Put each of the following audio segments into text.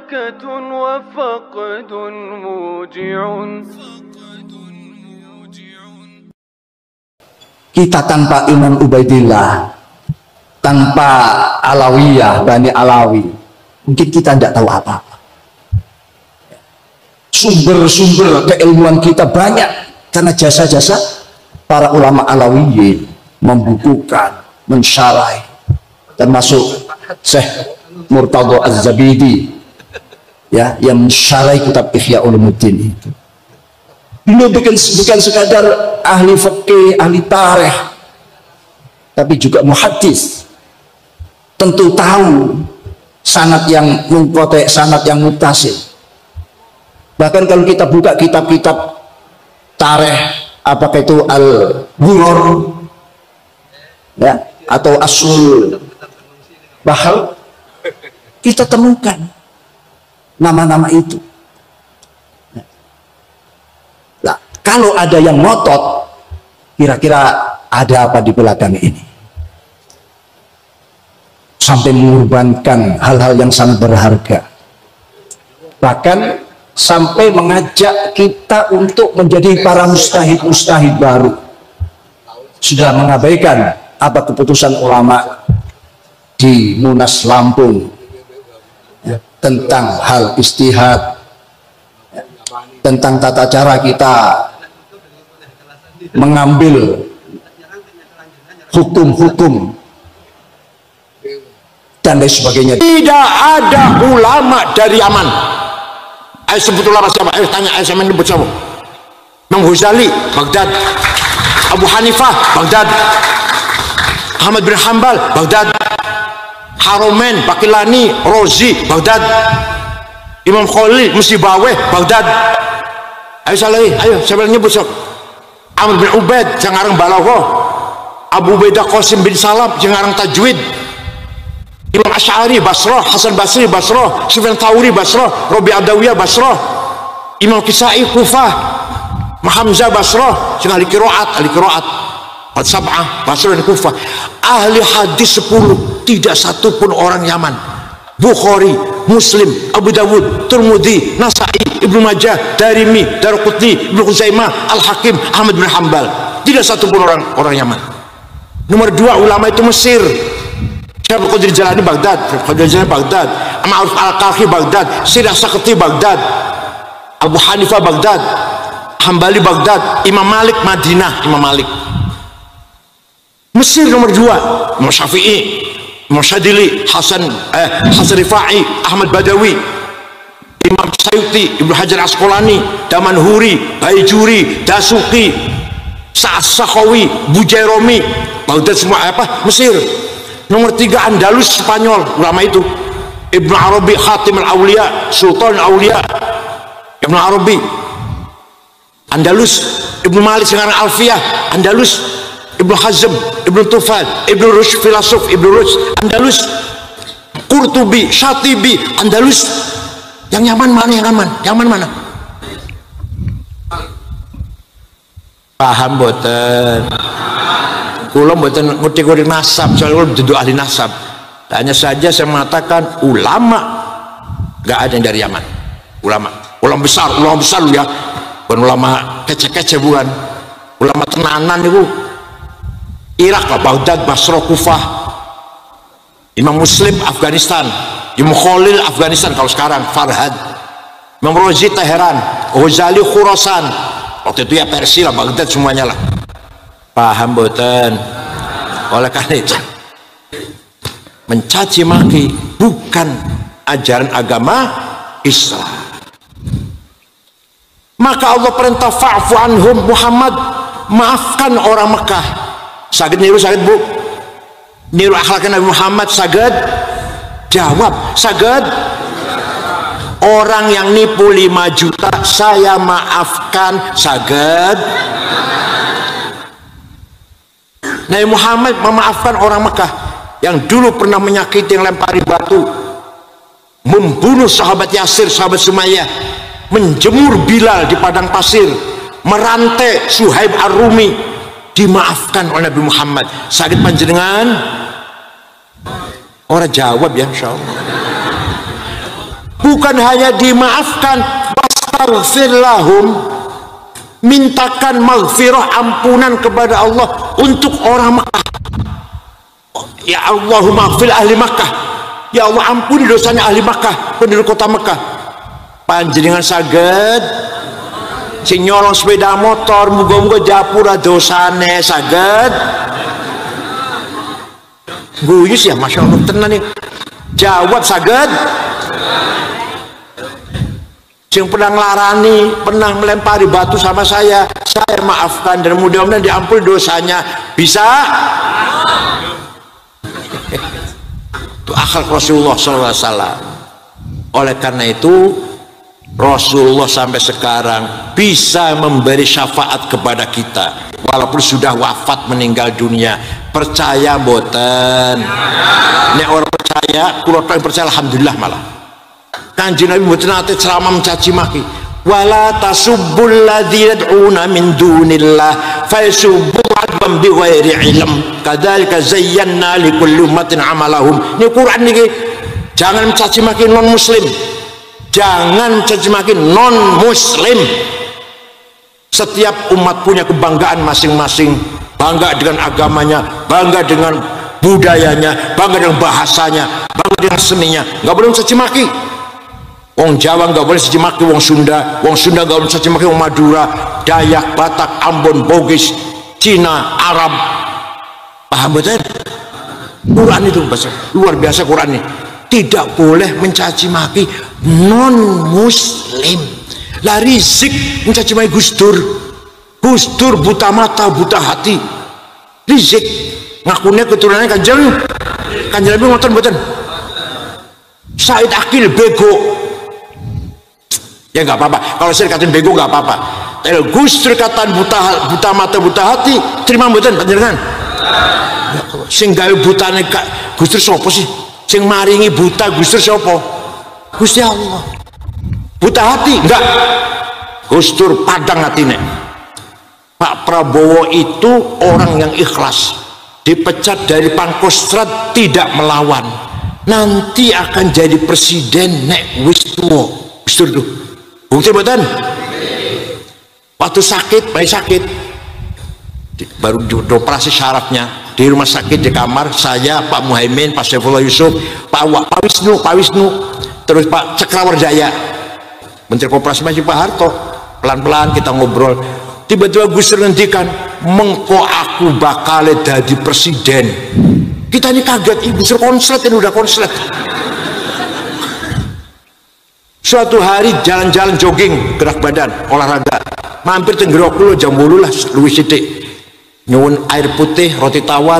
بركة وفقد موجع. Kita tanpa Imam Ubaidillah, tanpa Alawiyah, Bani Alawi, mungkin kita tidak tahu apa-apa. Sumber-sumber keilmuan kita banyak karena jasa-jasa para ulama Alawiyin membukukan, mensyarahi, termasuk Syekh Murtadha Az-Zabidi, ya, yang mensyarahi kitab Ihya Ulumuddin itu. Beliau bukan sekadar ahli fikih, ahli tarikh, tapi juga muhaddis. Tentu tahu sanad yang munqati', sanad yang muttasil. Bahkan kalau kita buka kitab-kitab tarikh, apakah itu Al-Ghuror, ya, atau Aslul Bahr, kita temukan nama-nama itu. Kalau ada yang ngotot, kira-kira ada apa di belakang ini? Sampai mengorbankan hal-hal yang sangat berharga. Bahkan sampai mengajak kita untuk menjadi para mustahid-mustahid baru. Sudah mengabaikan apa keputusan ulama di Munas Lampung, ya, tentang hal istihad, ya, tentang tata cara kita mengambil hukum-hukum dan lain sebagainya. Tidak ada ulama dari Yaman. Ayo sebut ulama siapa? Ayo tanya, ayo saya menyebut siapa? Imam Ghazali, Baghdad. Abu Hanifah, Baghdad. Ahmad bin Hanbal, Baghdad. Haromen, Bakilani, Rozi, Baghdad. Imam Khalil, Musibaweh, Baghdad. Ayo saya menyebut siapa? Amr bin Ubaid, jangarang Balaghah. Abu Ubaidah Qasim bin Salam, jangarang Tajwid. Imam Asy'ari Basrah, Hasan Basri Basrah, Sufyan Tsauri Basrah, Rabi' Adawiyah Basrah, Imam Kisai Kufah, Hamzah Basrah, ahli qiraat Sab'ah Basrah dan Kufah. Ahli hadis 10, tidak satu pun orang Yaman. Bukhari, Muslim, Abu Dawud, Tirmidzi, Nasa'i, Ibnu Majah, Darimi, Daruqutni, Ibnu Khuzaimah, Al-Hakim, Ahmad bin Hanbal. Tidak satu pun orang Yaman. Nomor 2 ulama itu Mesir. Syekh Qadir Jalani Baghdad, Ma'ruf Al-Qarhi Baghdad, Sirah Sakti Baghdad, Abu Hanifah Baghdad, Hambali Baghdad, Imam Malik Madinah, Imam Malik. Mesir nomor 2, Imam Syafi'i, Imam Syadili, Hasan Rifai, Ahmad Badawi, Imam Sayuti, Ibnu Hajar Asqalani, Damanhuri, Baijuri, Dasuki, Sa'ad Sakhawi, Bujairomi, Baghdad semua Mesir. Nomor 3 Andalus Spanyol, ulama itu Ibnu Arabi, Khatim al-Auliya, Sultan al-Auliya, Ibnu Arabi Andalus. Ibnu Malik sekarang Alfiyah Andalus. Ibnu Hazm, Ibnu Tufal, Ibnu Rushd filosof, Ibnu Rushd Andalus. Qurtubi, Syatibi Andalus. Yang Yaman mana? Yaman mana? Paham boten? Kula mboten ngerti nasab, soalnya kula duduk ahli nasab. Hanya saja saya mengatakan ulama nggak ada yang dari Yaman. Ulama besar lu ya, bukan ulama kece-kece, bukan ulama tenanan itu. Irak lah, Baghdad, Basra, Kufah. Imam Muslim Afghanistan, Imam Khalil Afghanistan kalau sekarang, Farhad. Imam Rozi Teheran, Ghazali Khurasan, waktu itu ya Persia lah, Baghdad semuanya lah. Paham boten? Oleh karena itu mencaci maki bukan ajaran agama Islam. Maka Allah perintah fa'fu anhum, Muhammad maafkan orang Mekah. Saged niru, saged bu niru akhlaknya Nabi Muhammad, saged jawab, saged. Orang yang nipu 5 juta saya maafkan, saged. Nabi Muhammad memaafkan orang Mekah yang dulu pernah menyakiti, yang lempari batu, membunuh sahabat Yasir, sahabat Sumayyah, menjemur Bilal di padang pasir, merantai Suhaib Ar-Rumi, dimaafkan oleh Nabi Muhammad. Sakit panjenengan? Orang jawab ya, insyaallah. bukan hanya dimaafkan, wastaghfir lahum, mintakan maghfirah, ampunan kepada Allah untuk orang Makkah. Ya Allahumma maghfir ahli Makkah, ya Allah ampuni dosanya ahli Makkah, penduduk kota Makkah. Panjenengan saged sing nyolong sepeda motor, muga-muga japura dosane saged guyus ya, masya Allah tenan nih. Jawab saged. Sing pernah ngelarani, pernah melempari batu sama saya maafkan dan mudah-mudahan diampuni dosanya. Bisa? Itu akhlak Rasulullah SAW. Oleh karena itu Rasulullah sampai sekarang bisa memberi syafaat kepada kita walaupun sudah wafat meninggal dunia. Percaya boten? Nek orang percaya, kalau orang percaya alhamdulillah malah. Kanjeng Nabi mboten nate ceramah mencaci maki. Wala tasubbul ladzina yad'una min dunillah fayasubbu adban bighairi ilm. Kadzalika zayyana likulli ummatin amalahum. Ini Quran niki. Jangan mencaci maki non muslim. Jangan mencaci maki non muslim. Setiap umat punya kebanggaan masing-masing. Bangga dengan agamanya, bangga dengan budayanya, bangga dengan bahasanya, bangga dengan seninya. Enggak boleh mencaci maki. Wong Jawa nggak boleh caci maki wong Sunda nggak boleh caci maki wong Madura, Dayak, Batak, Ambon, Bugis, Cina, Arab. Paham betul? Quran itu bahasa luar biasa. Quran ini tidak boleh mencaci maki non muslim. Lah Rizik mencaci maki Gus Dur buta mata buta hati. Rizik ngakunya keturunannya Kanjeng Nabi ngoten mboten. Said Akil bego. Ya nggak apa-apa, kalau saya dikatain bego nggak apa-apa. Kalau Gus Dur kataan buta mata buta hati, terima mboten panjenengan? Ya, sing gawe butane Gus Dur sapa sih? Sing maringi buta Gus Dur sapa? Gusti Allah. Buta hati enggak? Gus Dur padang hatine. Pak Prabowo itu orang yang ikhlas, dipecat dari Pangkostrat tidak melawan, nanti akan jadi presiden nek wis tuwa. Gus Dur tuh bukti betul. Waktu sakit, bayi sakit, baru dioperasi syarafnya di rumah sakit di kamar saya, Pak Muhaimin, Pak Saifullah Yusuf, Pak Wisnu, terus Pak Cakrawardjaya, Menteri Koperasi masih Pak Harto. Pelan-pelan kita ngobrol. Tiba-tiba Gus Dur ngendikan, mengko aku bakal jadi presiden. Kita ini kaget, Gus Dur konslet, ini udah konslet. Suatu hari jalan-jalan jogging, gerak badan, olahraga, mampir Tenggorok dulu jam 10 lah, luwih sithik. Nyuwun air putih, roti tawar,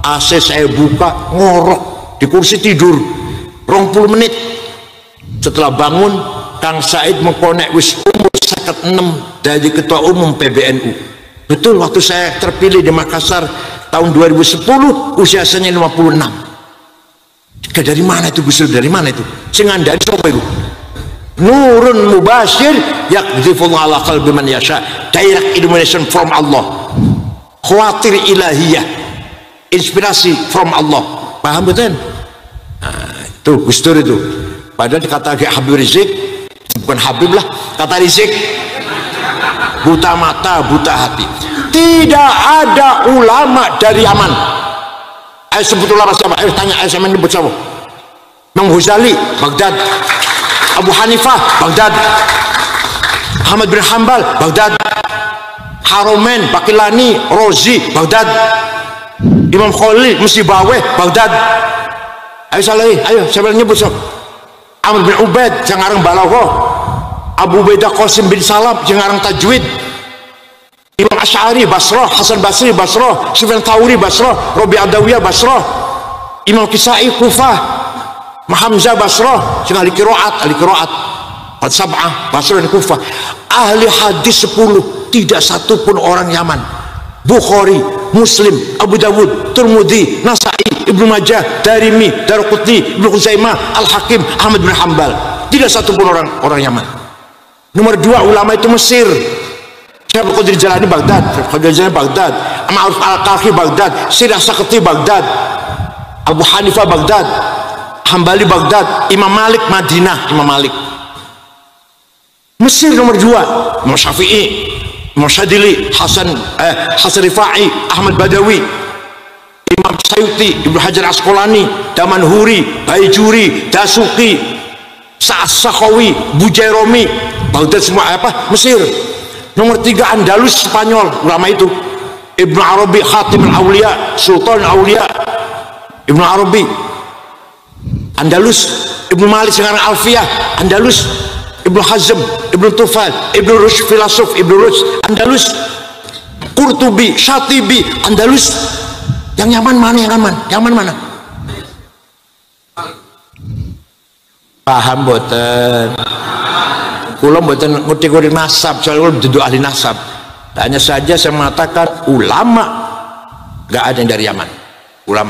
AC saya buka, ngorok di kursi tidur 20 menit. Setelah bangun, Kang Said mengkonek wis umur 56 dari ketua umum PBNU. Betul, waktu saya terpilih di Makassar tahun 2010 usia saya 56. Dari mana itu Gus Dur? Dari mana itu? Sing ngandani sapa itu? Nurun mubashir yakdzifullah ala qalbi man yasha. Direct illumination from Allah. Khawatir ilahiyah. Inspirasi from Allah. Paham betul? Nah, itu Gus Dur itu. Padahal dikata Habib Rizik, bukan Habib lah, kata Rizik buta mata, buta hati. Tidak ada ulama dari Yaman. Sebut ulama siapa? Tanya Yaman ini siapa? Imam Ghazali, Baghdad. Abu Hanifah, Baghdad. Ahmad bin Hanbal, Baghdad. Haromen, Bakilani, Rozi, Baghdad. Imam Khalil, Musibaweh, Baghdad. Ayo salah, ayo siapa nyebut sok? Amr bin Ubaid, jangarang Balaghah. Abu Ubaidah Qasim bin Salam, jangarang Tajwid. Imam Asy'ari, Basrah. Hasan Basri, Basrah. Sufyan Tsauri, Basrah. Rabi' Adawiyah, Basrah. Imam Kisai, Kufah. Hamzah, Basrah. Ahli qiraat Al-Sab'ah, Basrah dan Kufah. Ahli hadis 10, tidak satu pun orang Yaman. Bukhari, Muslim, Abu Dawud, Tirmidzi, Nasa'i, Ibnu Majah, Darimi, Daruqutni, Ibnu Khuzaimah, Al-Hakim, Ahmad bin Hanbal. Tidak satu pun orang Yaman. Nomor 2 ulama itu Mesir. Syekh Qadir Jalani, Baghdad. Baghdad. Ma'ruf Al-Qarhi, Baghdad. Sirah Sakati, Baghdad. Abu Hanifah, Baghdad. Hambali Baghdad, Imam Malik Madinah, Imam Malik. Mesir nomor 2, Imam Syafi'i, Imam Syadili, Hasan Rifai, Ahmad Badawi, Imam Sayuti, Ibnu Hajar Asqalani, Damanhuri, Baijuri, Dasuki, Sa'as-Sakhawi, Bujairomi, Baghdad semua Mesir. Nomor 3 Andalus Spanyol, ulama itu Ibnu Arabi, Khatim al-Auliya, Sultan al-Auliya, Ibnu Arabi, Andalus. Ibnu Malik sekarang Alfiyah, Andalus. Ibnu Hazm, Ibnu Tufal, Ibnu Rushd, filosof Ibnu Rushd, Andalus. Qurtubi, Syatibi, Andalus. Yang nyaman mana? Yang aman? Yang mana? Paham boten? Kula boten ngerti nasab, soalnya kula duduk ahli nasab. Hanya saja saya mengatakan ulama gak ada yang dari Yaman. Ulama